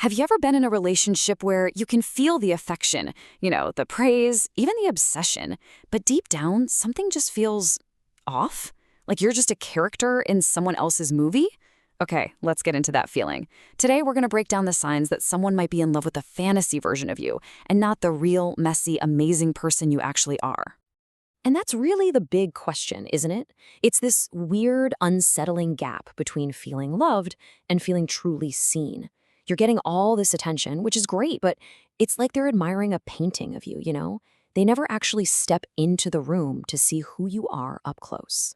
Have you ever been in a relationship where you can feel the affection, the praise, even the obsession, but deep down, something just feels off? Like you're just a character in someone else's movie? Okay, let's get into that feeling. Today, we're going to break down the signs that someone might be in love with a fantasy version of you and not the real, messy, amazing person you actually are. And that's really the big question, isn't it? It's this weird, unsettling gap between feeling loved and feeling truly seen. You're getting all this attention, which is great, but it's like they're admiring a painting of you? They never actually step into the room to see who you are up close.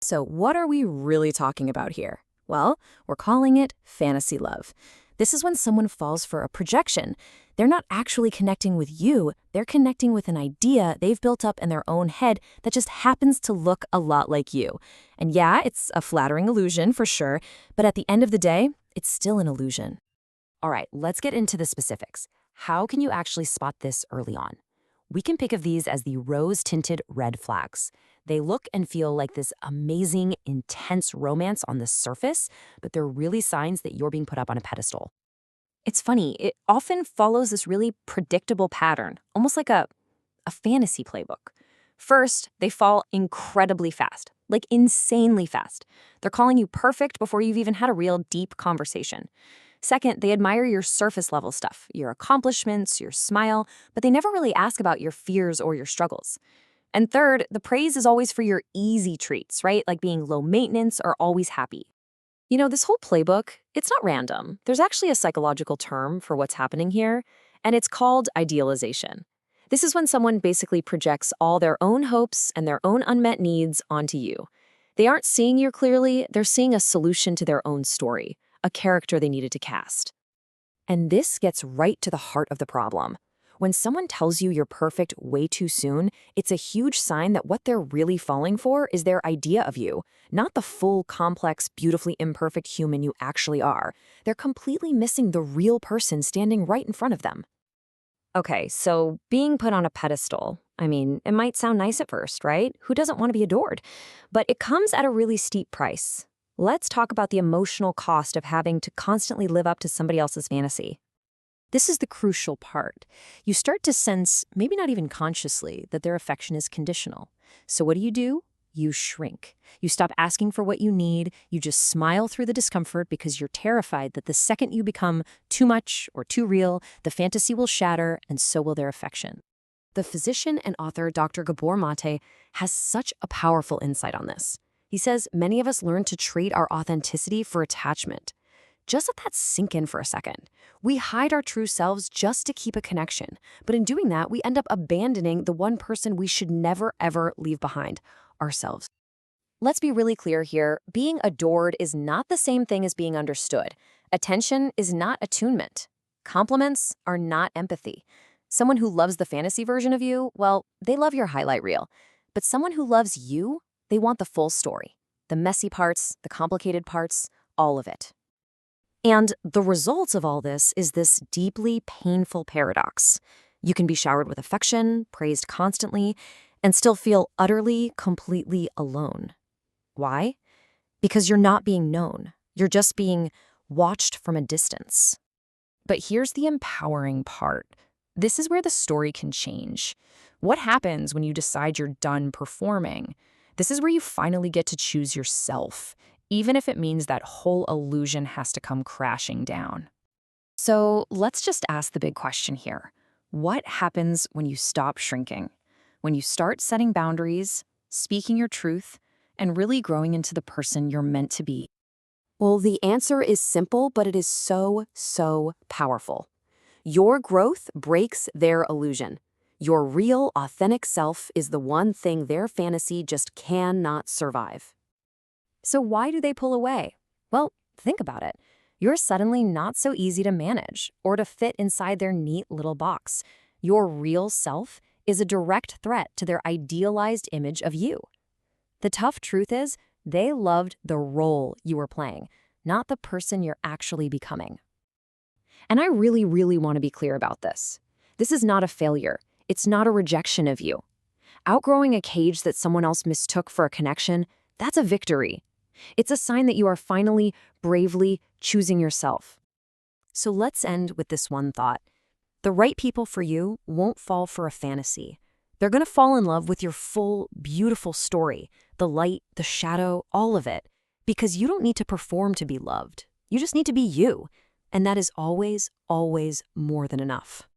So, what are we really talking about here? Well, we're calling it fantasy love. This is when someone falls for a projection. They're not actually connecting with you, they're connecting with an idea they've built up in their own head that just happens to look a lot like you. And yeah, it's a flattering illusion for sure, but at the end of the day, it's still an illusion. All right, let's get into the specifics. How can you actually spot this early on? We can think of these as the rose-tinted red flags. They look and feel like this amazing, intense romance on the surface, but they're really signs that you're being put up on a pedestal. It's funny, it often follows this really predictable pattern, almost like a fantasy playbook. First, they fall incredibly fast, like insanely fast. They're calling you perfect before you've even had a real deep conversation. Second, they admire your surface level stuff, your accomplishments, your smile, but they never really ask about your fears or your struggles. And third, the praise is always for your easy treats, right? Like being low maintenance or always happy. This whole playbook, it's not random. There's actually a psychological term for what's happening here, and it's called idealization. This is when someone basically projects all their own hopes and their own unmet needs onto you. They aren't seeing you clearly, they're seeing a solution to their own story, a character they needed to cast. And this gets right to the heart of the problem. When someone tells you you're perfect way too soon, it's a huge sign that what they're really falling for is their idea of you, not the full, complex, beautifully imperfect human you actually are. They're completely missing the real person standing right in front of them. Okay, so being put on a pedestal, it might sound nice at first, right? Who doesn't want to be adored? But it comes at a really steep price. Let's talk about the emotional cost of having to constantly live up to somebody else's fantasy. This is the crucial part. You start to sense, maybe not even consciously, that their affection is conditional. So what do? You shrink. You stop asking for what you need. You just smile through the discomfort because you're terrified that the second you become too much or too real, the fantasy will shatter and so will their affection. The physician and author Dr. Gabor Mate has such a powerful insight on this. He says many of us learn to trade our authenticity for attachment. Just let that sink in for a second. We hide our true selves just to keep a connection, but in doing that, we end up abandoning the one person we should never, ever leave behind, ourselves. Let's be really clear here. Being adored is not the same thing as being understood. Attention is not attunement. Compliments are not empathy. Someone who loves the fantasy version of you, well, they love your highlight reel. But someone who loves you, they want the full story. The messy parts, the complicated parts, all of it. And the results of all this is this deeply painful paradox. You can be showered with affection, praised constantly, and still feel utterly, completely alone. Why? Because you're not being known. You're just being watched from a distance. But here's the empowering part. This is where the story can change. What happens when you decide you're done performing? This is where you finally get to choose yourself, even if it means that whole illusion has to come crashing down. So let's just ask the big question here. What happens when you stop shrinking? When you start setting boundaries, speaking your truth, and really growing into the person you're meant to be? Well, the answer is simple, but it is so, so powerful. Your growth breaks their illusion. Your real, authentic self is the one thing their fantasy just cannot survive. So why do they pull away? Well, think about it. You're suddenly not so easy to manage or to fit inside their neat little box. Your real self is a direct threat to their idealized image of you. The tough truth is, they loved the role you were playing, not the person you're actually becoming. And I really, really want to be clear about this. This is not a failure. It's not a rejection of you. Outgrowing a cage that someone else mistook for a connection, that's a victory. It's a sign that you are finally, bravely choosing yourself. So let's end with this one thought. The right people for you won't fall for a fantasy. They're going to fall in love with your full, beautiful story, the light, the shadow, all of it, because you don't need to perform to be loved. You just need to be you. And that is always, always more than enough.